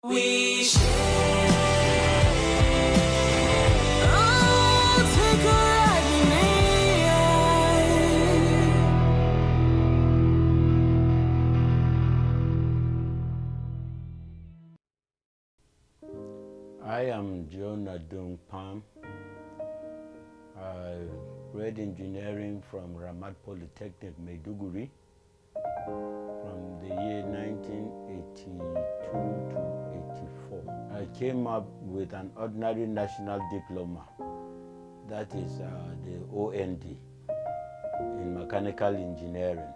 We share. Oh, take a ride with me. I am Jonah Dung Pam. I read engineering from Ramat Polytechnic, Maiduguri, from the year 1982 to 84. I came up with an ordinary national diploma, that is the OND, in mechanical engineering.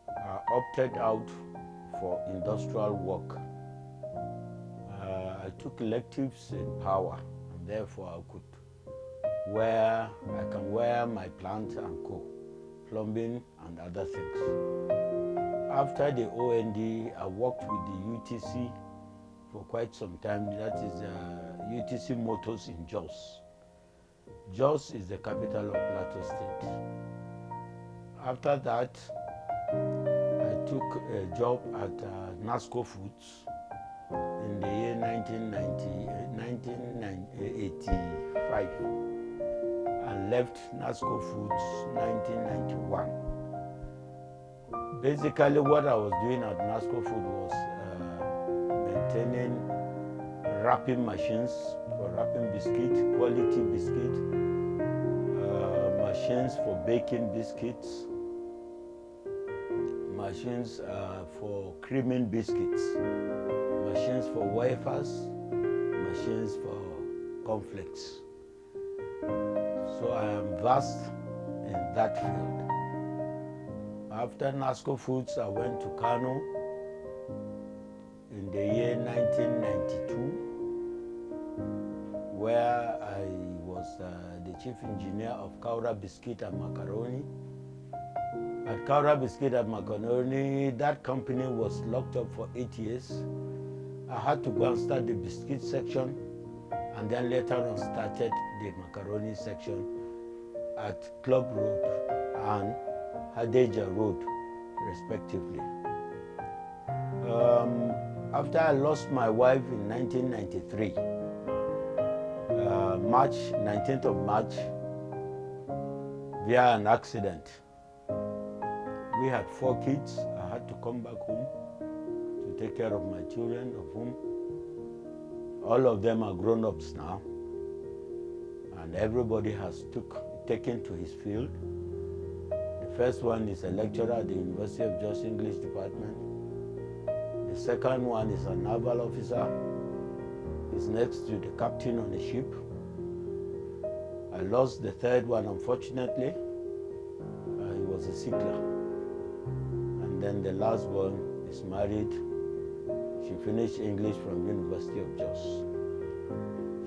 I opted out for industrial work. I took electives in power, and therefore I can wear my plant and co, plumbing and other things. After the OND, I worked with the UTC for quite some time. That is UTC Motors in Jos. Jos is the capital of Plateau State. After that, I took a job at NASCO Foods in the year 1985 and left NASCO Foods 1991. Basically what I was doing at NASCO Food was maintaining wrapping machines for wrapping biscuit, quality biscuit, machines for baking biscuits, machines for creaming biscuits, machines for wafers, machines for cornflakes. So I am vast in that field. After NASCO Foods, I went to Kano in the year 1992, where I was the chief engineer of Kaura Biscuit and Macaroni. At Kaura Biscuit and Macaroni, that company was locked up for 8 years. I had to go and start the biscuit section, and then later on started the macaroni section at Club Road and Hadeja Road, respectively. After I lost my wife in 1993, 19th of March, via an accident. We had 4 kids. I had to come back home to take care of my children, of whom all of them are grown-ups now, and everybody has taken to his field. The first one is a lecturer at the University of Jos English Department. The second one is a naval officer. He's next to the captain on a ship. I lost the third one, unfortunately. He was a sickler. And then the last one is married. She finished English from University of Jos.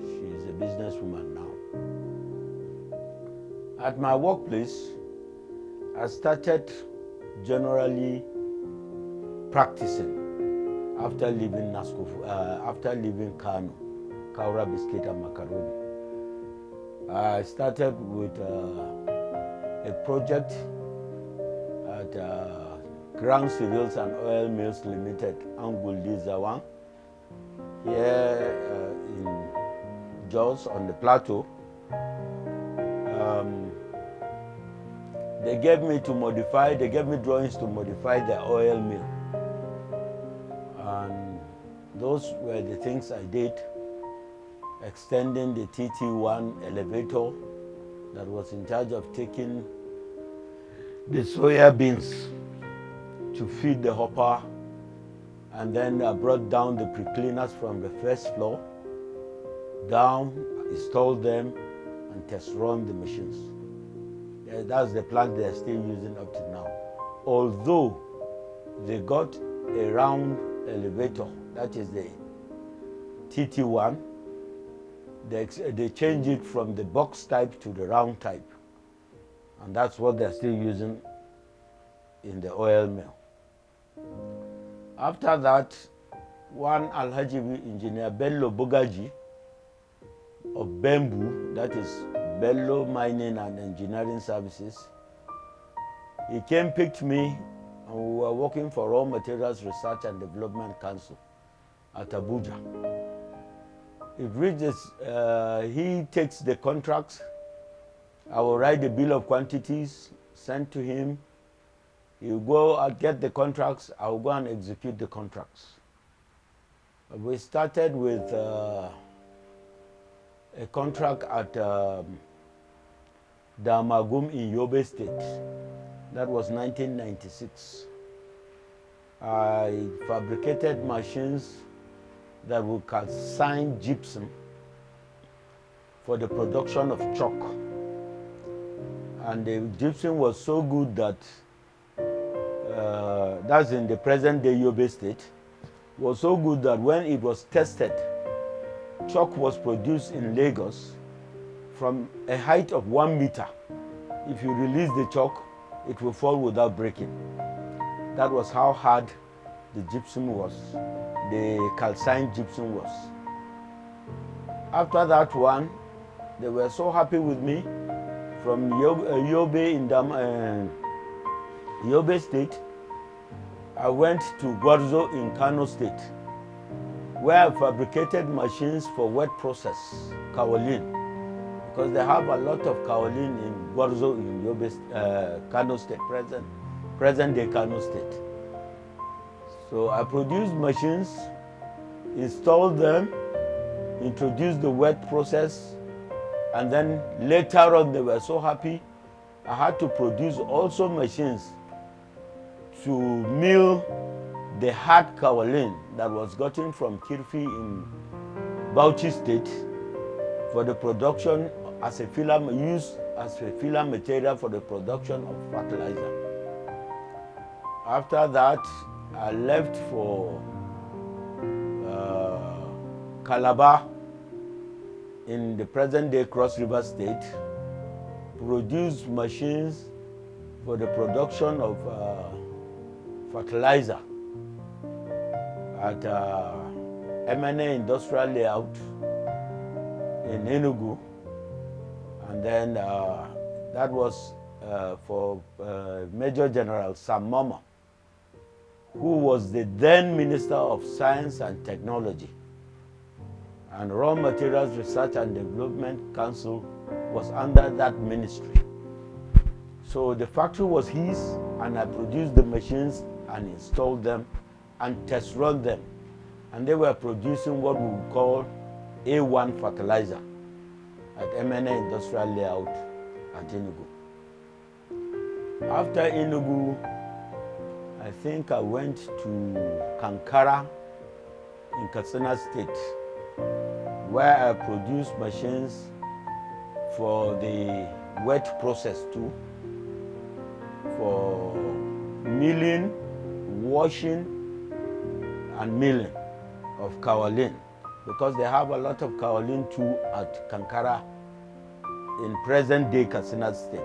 She is a businesswoman now. At my workplace, I started generally practicing after leaving after leaving Kano, Kaura Biscuit and Macaroni. I started with a project at Ground Cereals and Oil Mills Limited, Anguldi Zawang, here in Jos on the plateau. They gave me drawings to modify the oil mill. And those were the things I did, extending the TT1 elevator that was in charge of taking the soya beans to feed the hopper, and then I brought down the pre-cleaners from the first floor down, installed them, and test run the machines. Yeah, that's the plant they are still using up to now. Although they got a round elevator, that is the TT1, they changed it from the box type to the round type, and that's what they're still using in the oil mill. After that, one Alhaji engineer, Bello Bogaji of Bamboo, that is Bello Mining and Engineering Services, he came, picked me, and we were working for Raw Materials Research and Development Council. at Abuja. If he takes the contracts, I will write the bill of quantities, send to him. He will go and get the contracts. I will go and execute the contracts. We started with a contract at Damagum in Yobe State. That was 1996. I fabricated machines that would calcine gypsum for the production of chalk. And the gypsum was so good that, that's in the present day Yobe State, was so good that when it was tested, chalk was produced in Lagos from a height of 1 meter. If you release the chalk, it will fall without breaking. That was how hard the gypsum was, the calcined gypsum was. After that one, they were so happy with me. From Yobe in Yobe State, I went to Gwarzo in Kano State, where I fabricated machines for wet process, kaolin, because they have a lot of kaolin in Gwarzo in Yobe, Kano State, present day Kano State. So I produced machines, installed them, introduced the wet process, and then later on they were so happy, I had to produce also machines to mill the hard kaolin that was gotten from Kirfi in Bauchi State for the production as a filler, used as a filler material for the production of fertilizer. After that, I left for Calabar in the present day Cross River State, produced machines for the production of fertilizer at M&A Industrial Layout in Enugu. And then that was for Major General Sam Mama, who was the then Minister of Science and Technology. And Raw Materials Research and Development Council was under that ministry. So the factory was his, and I produced the machines and installed them and test run them. And they were producing what we would call A1 fertilizer at M&A Industrial Layout at Enugu. After Enugu, I think I went to Kankara in Katsina State, where I produced machines for the wet process too, for milling, washing, and milling of kaolin, because they have a lot of kaolin too at Kankara in present day Katsina State.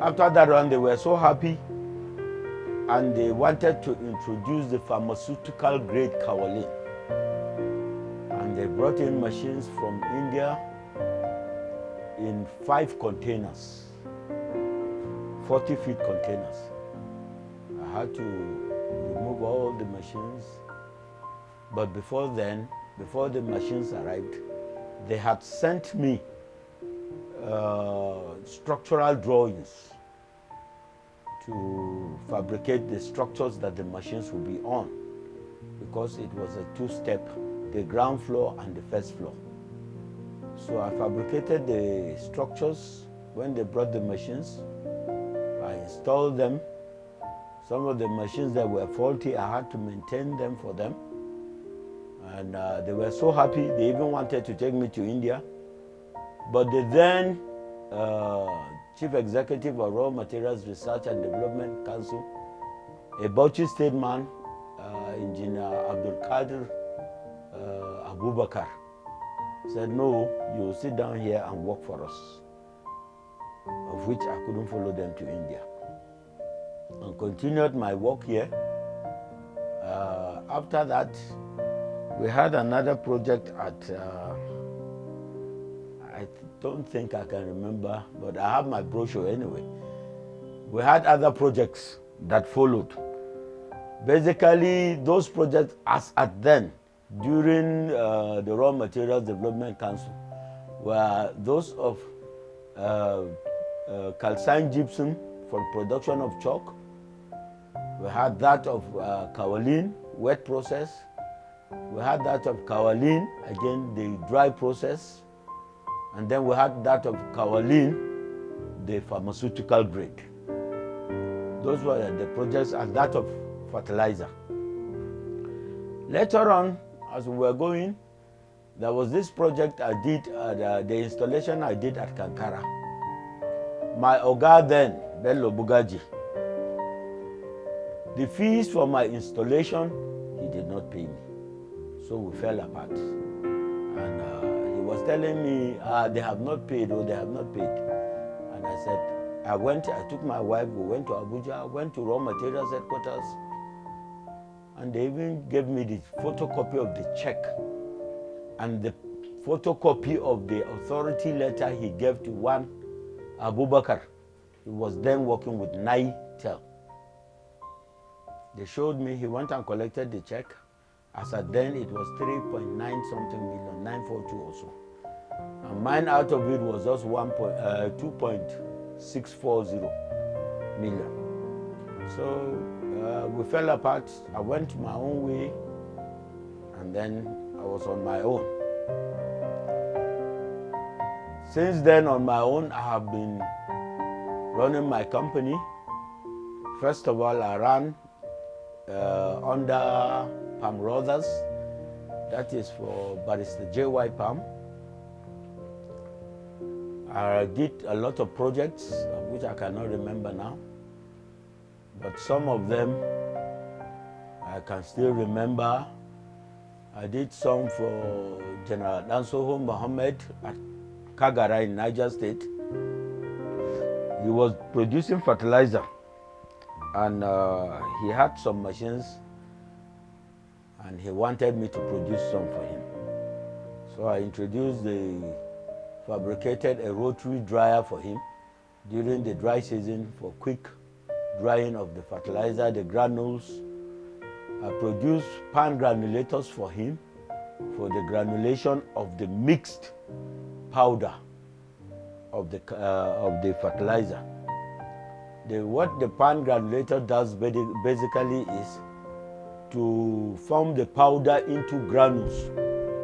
After that one, they were so happy and they wanted to introduce the pharmaceutical grade kaolin. And they brought in machines from India in 5 containers, 40-feet containers. I had to remove all the machines. But before then, before the machines arrived, they had sent me structural drawings to fabricate the structures that the machines would be on, because it was a 2-step, the ground floor and the first floor. So I fabricated the structures. When they brought the machines, I installed them. Some of the machines that were faulty, I had to maintain them for them. And they were so happy, they even wanted to take me to India. But the then Chief Executive of Raw Materials Research and Development Council, a Bauchi State man, Engineer Abdul Qadir Abubakar, said, no, you sit down here and work for us, of which I couldn't follow them to India. And continued my work here. After that, we had another project at, I don't think I can remember, but I have my brochure anyway. We had other projects that followed. Basically, those projects as at then, during the Raw Materials Development Council, were those of calcined gypsum for production of chalk. We had that of kaolin, wet process. We had that of kaolin, again the dry process. And then we had that of kaolin, the pharmaceutical grade. Those were the projects, and that of fertilizer. Later on, as we were going, there was this project I did, the installation I did at Kankara. My Oga then, Bello Bugaji, the fees for my installation, he did not pay me. So we fell apart. And he was telling me, they have not paid, or they have not paid. And I said, I took my wife, we went to Abuja, I went to Raw Materials Headquarters, and they even gave me the photocopy of the check and the photocopy of the authority letter he gave to one Abubakar. He was then working with Nitel. They showed me, he went and collected the check. As at then, it was 3.9 something million, 942 or so. And mine out of it was just 2.640 million. So we fell apart. I went my own way, and then I was on my own. Since then, on my own, I have been running my company. First of all, I ran under Pam Brothers, that is for Barrister J.Y. Pam. I did a lot of projects, which I cannot remember now, but some of them I can still remember. I did some for General Dansoho Mohammed at Kagara in Niger State. He was producing fertilizer, and he had some machines, and he wanted me to produce some for him. So I introduced fabricated a rotary dryer for him during the dry season for quick drying of the fertilizer, the granules. I produced pan granulators for him for the granulation of the mixed powder of the fertilizer. What the pan granulator does basically is to form the powder into granules,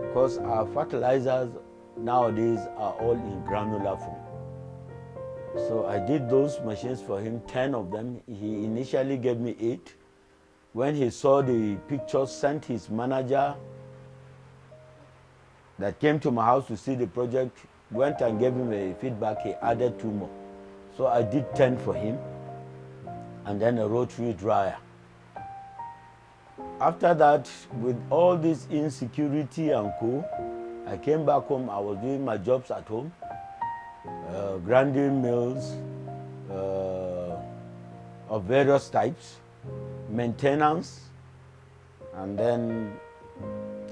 because our fertilizers nowadays are all in granular form. So I did those machines for him, 10 of them. He initially gave me 8. When he saw the pictures, sent his manager that came to my house to see the project, went and gave him a feedback. He added 2 more. So I did 10 for him, and then a rotary dryer. After that, with all this insecurity and co, I came back home. I was doing my jobs at home, grinding mills of various types, maintenance, and then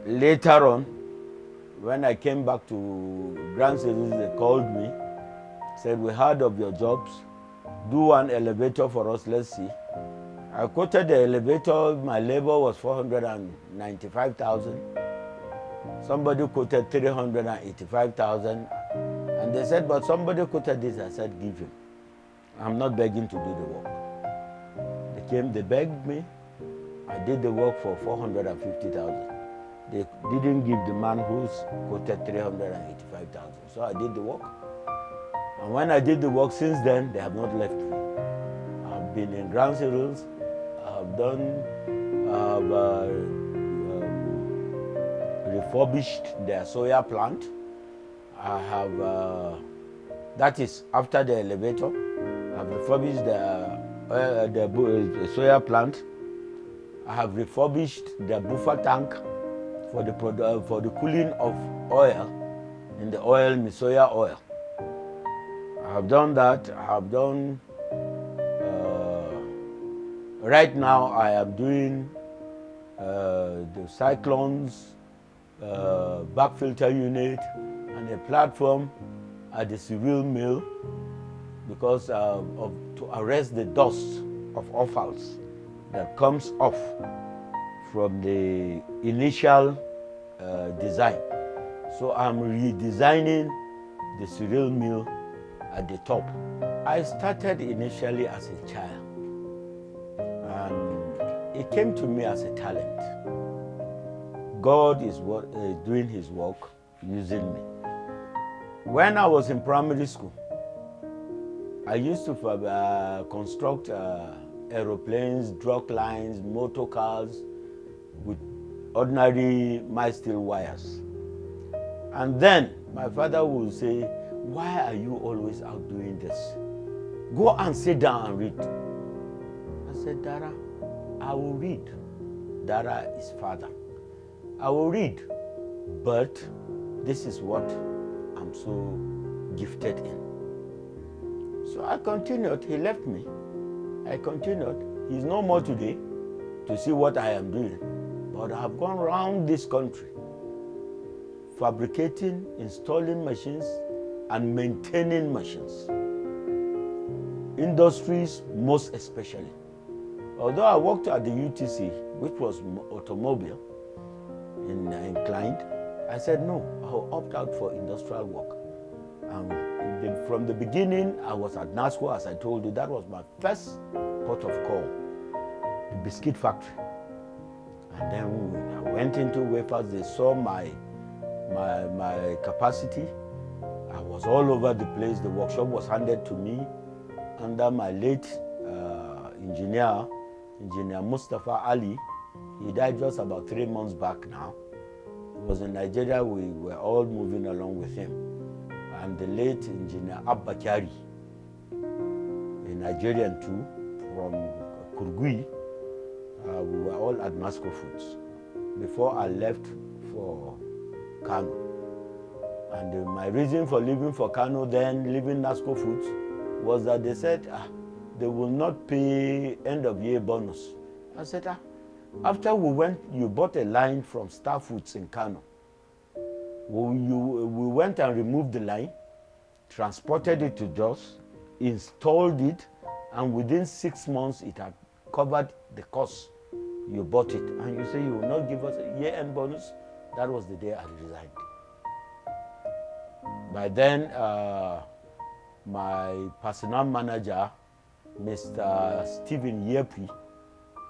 later on, when I came back to Grand Series, they called me, said, we heard of your jobs, do one elevator for us, let's see. I quoted the elevator, my labor was 495,000. Somebody quoted 385,000. And they said, but somebody quoted this. I said, give him. I'm not begging to do the work. They begged me. I did the work for 450,000. They didn't give the man who's quoted 385,000. So I did the work. And when I did the work, since then, they have not left me. I've been in ground cereals. I've refurbished their soya plant. I have, that is after the elevator. I've refurbished the soya plant. I have refurbished the buffer tank for the cooling of oil in the oil, soya oil. I have done that. I have done. Right now, I am doing the cyclones, back filter unit, and a platform at the cereal mill, because to arrest the dust of offals that comes off from the initial design. So I'm redesigning the cereal mill at the top. I started initially as a child, and it came to me as a talent. God is doing his work using me. When I was in primary school, I used to construct aeroplanes, drug lines, motor cars with ordinary mild steel wires. And then my father would say, "Why are you always out doing this? Go and sit down and read." I said, "Dara, I will read." Dara is father. I will read, but this is what I'm so gifted in. So I continued. He left me. I continued. He's no more today to see what I am doing. But I have gone around this country fabricating, installing machines, and maintaining machines. Industries most especially. Although I worked at the UTC, which was automobile inclined, I said no, I'll opt out for industrial work. From the beginning, I was at NASCO, as I told you. That was my first port of call, the biscuit factory. And then I went into wafers. They saw my capacity. I was all over the place. The workshop was handed to me under my late engineer Mustafa Ali. He died just about 3 months back now. He was in Nigeria. We were all moving along with him. And the late engineer Abba Kyari, a Nigerian too, from Kurgui. We were all at Masco Foods before I left for Kano. And my reason for leaving for Kano, then leaving Nasco Foods, was that they said they will not pay end of year bonus. I said, after you bought a line from Star Foods in Kano. We went and removed the line, transported it to Jos, installed it, and within 6 months it had covered the cost. You bought it, and you say you will not give us a year-end bonus. That was the day I resigned. By then, my personnel manager, Mr. Stephen Yepi,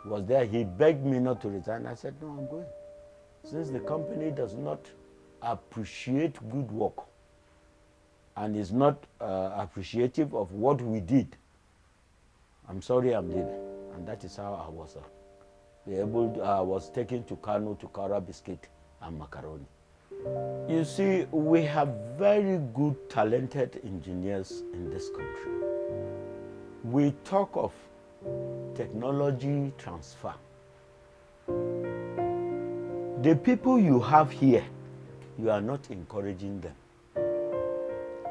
was there. He begged me not to resign. I said, no, I'm going. Since the company does not appreciate good work and is not appreciative of what we did, I'm sorry, I'm leaving. And that is how I was was taken to Kano to Kara biscuit and macaroni. You see, we have very good, talented engineers in this country. We talk of technology transfer. The people you have here, you are not encouraging them.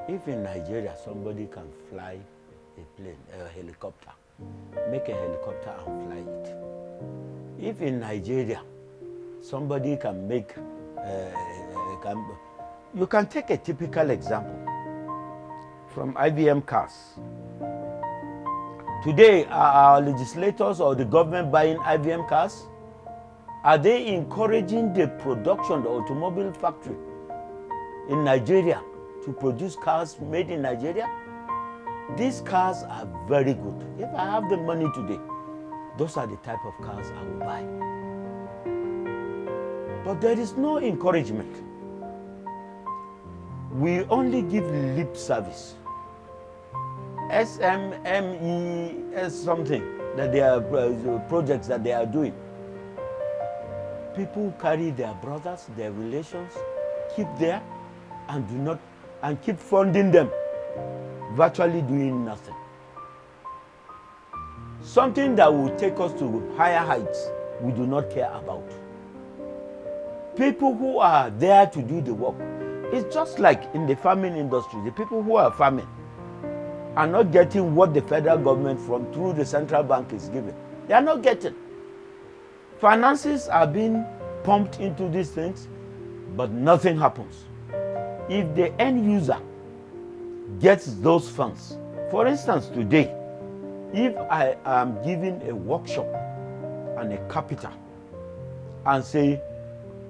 If in Nigeria somebody can fly a plane, a helicopter, make a helicopter and fly it. If in Nigeria somebody can make, you can take a typical example from IBM cars. Today, are our legislators or the government buying IBM cars? Are they encouraging the production, the automobile factory in Nigeria to produce cars made in Nigeria? These cars are very good. If I have the money today, those are the type of cars I will buy. But there is no encouragement. We only give lip service. SMME, something that they are projects that they are doing. People carry their brothers, their relations, keep there and keep funding them, virtually doing nothing. Something that will take us to higher heights, we do not care about. People who are there to do the work, it's just like in the farming industry, the people who are farming are not getting what the federal government through the central bank is giving. They are not getting. Finances are being pumped into these things, but nothing happens. If the end user gets those funds, for instance, today, if I am giving a workshop and a capital and say,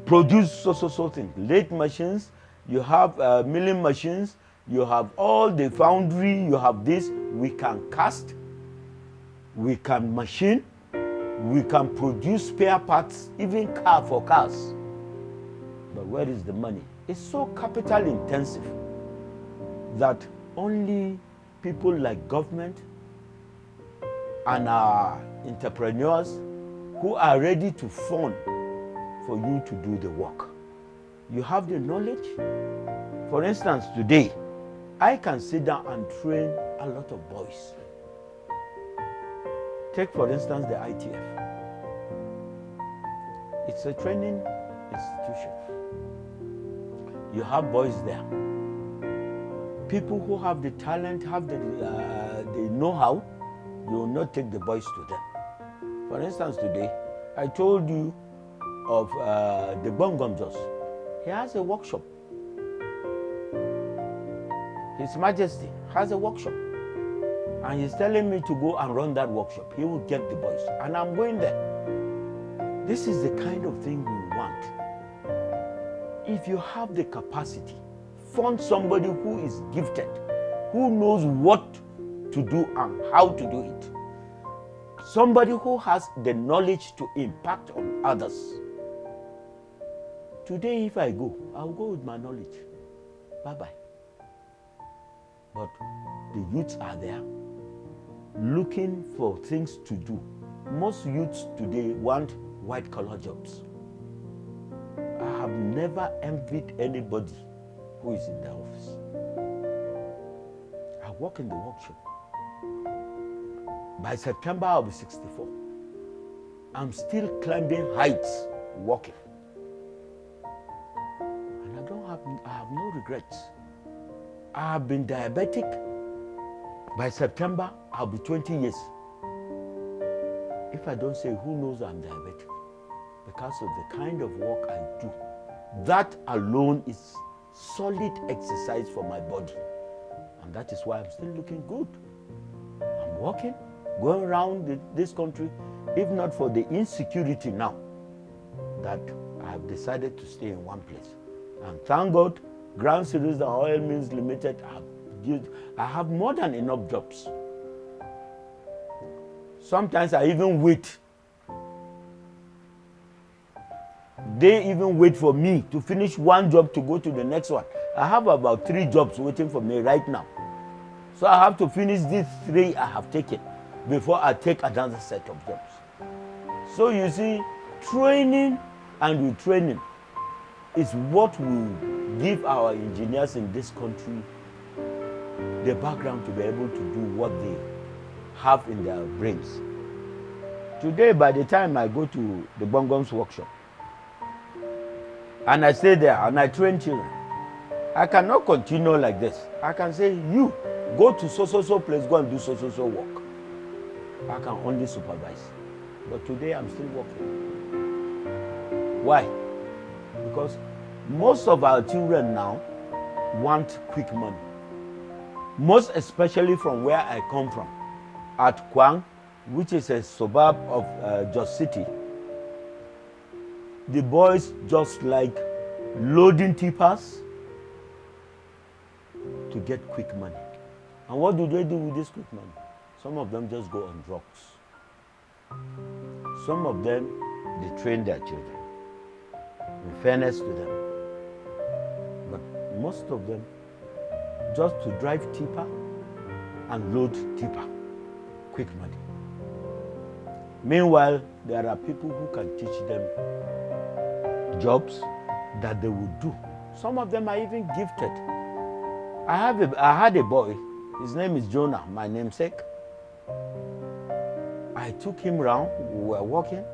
produce so thing. Lathe machines, you have milling machines, you have all the foundry, you have this. We can cast, we can machine, we can produce spare parts, even for cars. But where is the money? It's so capital intensive that only people like government and our entrepreneurs who are ready to fund for you to do the work. You have the knowledge. For instance, today, I can sit down and train a lot of boys. Take, for instance, the ITF. It's a training institution. You have boys there. People who have the talent, have the know-how, you will not take the boys to them. For instance, today, I told you of the Bongom Jos. He has a workshop. His Majesty has a workshop. And he's telling me to go and run that workshop. He will get the boys. And I'm going there. This is the kind of thing we want. If you have the capacity, find somebody who is gifted, who knows what to do and how to do it. Somebody who has the knowledge to impact on others. Today, if I go, I'll go with my knowledge. Bye-bye. But the youths are there looking for things to do. Most youths today want white-collar jobs. I have never envied anybody who is in the office. I work in the workshop. By September, I'll be 64. I'm still climbing heights, walking. And I have no regrets. I have been diabetic. By September, I'll be 20 years. If I don't say, who knows I'm diabetic? Because of the kind of work I do. That alone is solid exercise for my body. And that is why I'm still looking good. I'm walking, going around this country, if not for the insecurity now, that I have decided to stay in one place. And thank God, Grand Series and Oil Mills Limited, I have more than enough jobs. Sometimes I even wait. They even wait for me to finish one job to go to the next one. I have about 3 jobs waiting for me right now. So I have to finish these 3 I have taken before I take another set of jobs. So you see, training and retraining is what will give our engineers in this country the background to be able to do what they have in their brains. Today, by the time I go to the Bongom's workshop, and I stay there and I train children, I cannot continue like this. I can say, you go to so place, go and do so work. I can only supervise. But today I'm still working. Why? Because most of our children now want quick money. Most especially from where I come from, at Kwang, which is a suburb of Jos City. The boys just like loading tippers to get quick money. And what do they do with this quick money? Some of them just go on drugs. Some of them, they train their children, in fairness to them. But most of them, just to drive tipper and load tipper, quick money. Meanwhile, there are people who can teach them jobs that they will do. Some of them are even gifted. I had a boy, his name is Jonah, my namesake. I took him around, we were walking,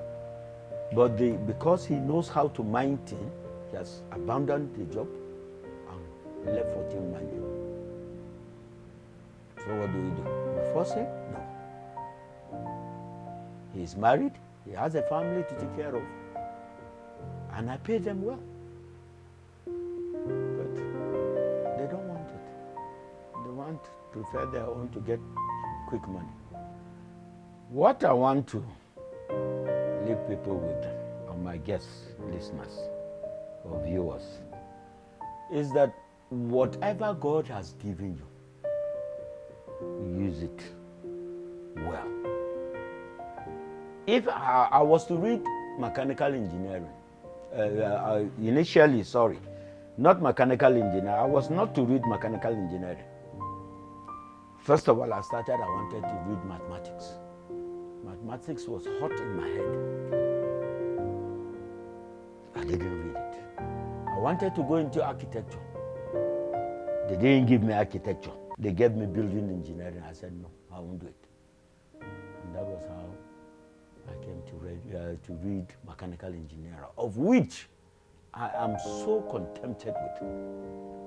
but because he knows how to mine tin, he has abandoned the job and left for tin mining. So what do we do? We force him? No. He is married, he has a family to take care of, and I pay them well. But they don't want it. They prefer their own to get quick money. What I want to leave people with, or my guests, listeners, or viewers, is that whatever God has given you, use it well. If I was to read mechanical engineering, initially, sorry, not mechanical engineering, I was not to read mechanical engineering. First of all, I wanted to read mathematics. Mathematics was hot in my head. I didn't read it. I wanted to go into architecture. They didn't give me architecture. They gave me building engineering. I said, no, I won't do it. And that was how I came to read mechanical engineering, of which I am so contented with.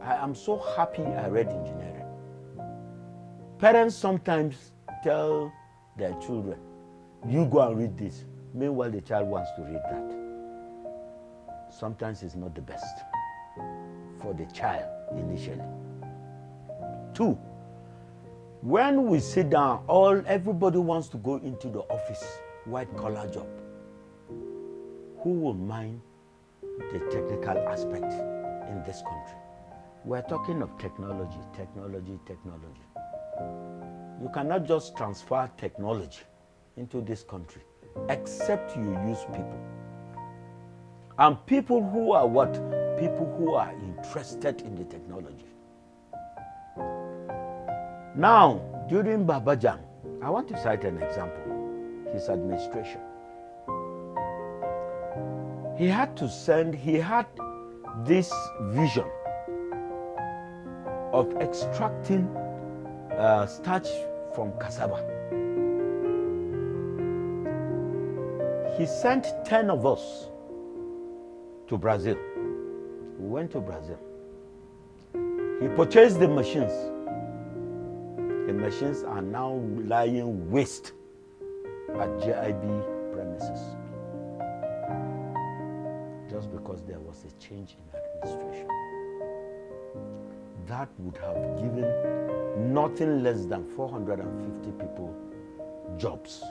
I am so happy I read engineering. Parents sometimes tell their children, you go and read this. Meanwhile, the child wants to read that. Sometimes it's not the best for the child initially. 2, when we sit down, everybody wants to go into the office, white collar job. Who will mind the technical aspect in this country? We're talking of technology. You cannot just transfer technology into this country except you use people. And people who are what? People who are interested in the technology. Now, during Babajang, I want to cite an example. His administration. He had this vision of extracting starch from cassava. He sent 10 of us to Brazil. We went to Brazil. He purchased the machines. The machines are now lying waste at JIB premises. Just because there was a change in administration. That would have given nothing less than 450 people jobs.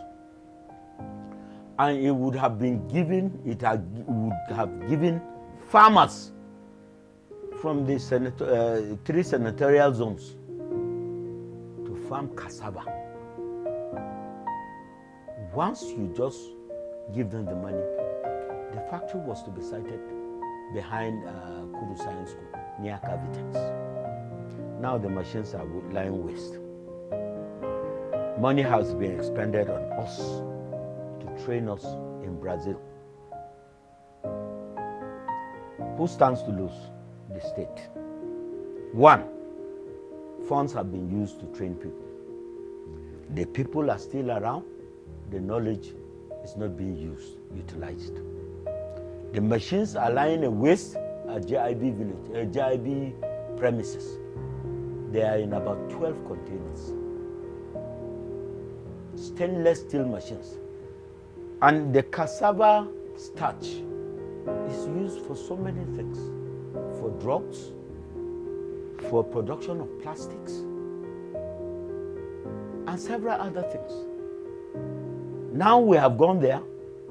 And it would have given farmers from the 3 senatorial zones to farm cassava. Once you just give them the money, the factory was to be sited behind Kudu Science School, near Cavitex. Now the machines are lying waste. Money has been expended on us to train us in Brazil. Who stands to lose? The state. 1, funds have been used to train people. The people are still around. The knowledge is not being utilized. The machines are lying in waste at JIB village, JIB premises. They are in about 12 containers. Stainless steel machines. And the cassava starch is used for so many things. For drugs, for production of plastics, and several other things. Now we have gone there,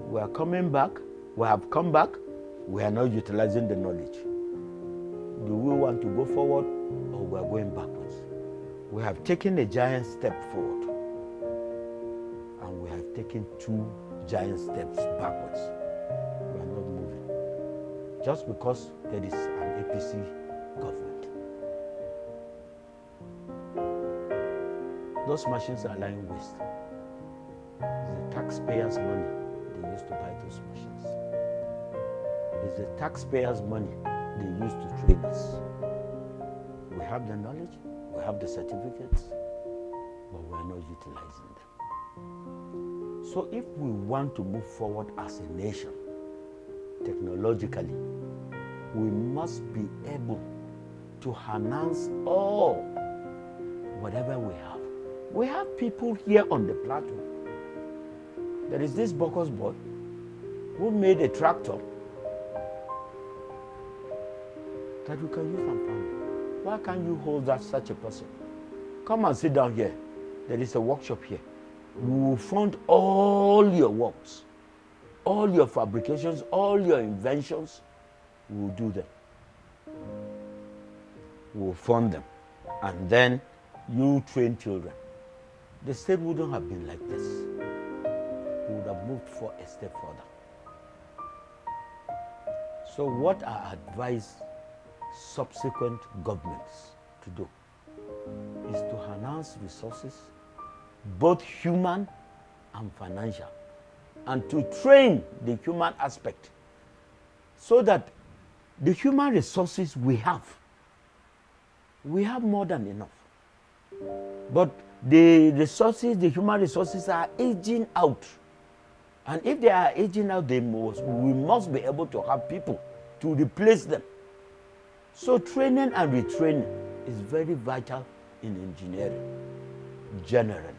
we are coming back, we have come back, we are not utilizing the knowledge. Do we want to go forward or we are going backwards? We have taken a giant step forward and we have taken 2 giant steps backwards. We are not moving. Just because there is an APC government. Those machines are lying waste. It's the taxpayers' money they used to buy those machines. It's the taxpayers' money they used to train us. We have the knowledge, we have the certificates, but we are not utilizing them. So if we want to move forward as a nation, technologically, we must be able to harness all whatever we have. We have people here on the plateau. There is this Bokos boy who made a tractor that we can use on farming. Why can't you hold such a person? Come and sit down here. There is a workshop here. We will fund all your works. all your fabrications, all your inventions, we will do them. We will fund them. And then you train children. The state wouldn't have been like this. We would have moved for a step further. So what I advise subsequent governments to do is to harness resources, both human and financial, and to train the human aspect so that the human resources we have more than enough. But the resources, the human resources are aging out. And if they are aging out, we must be able to have people to replace them. So training and retraining is very vital in engineering, generally.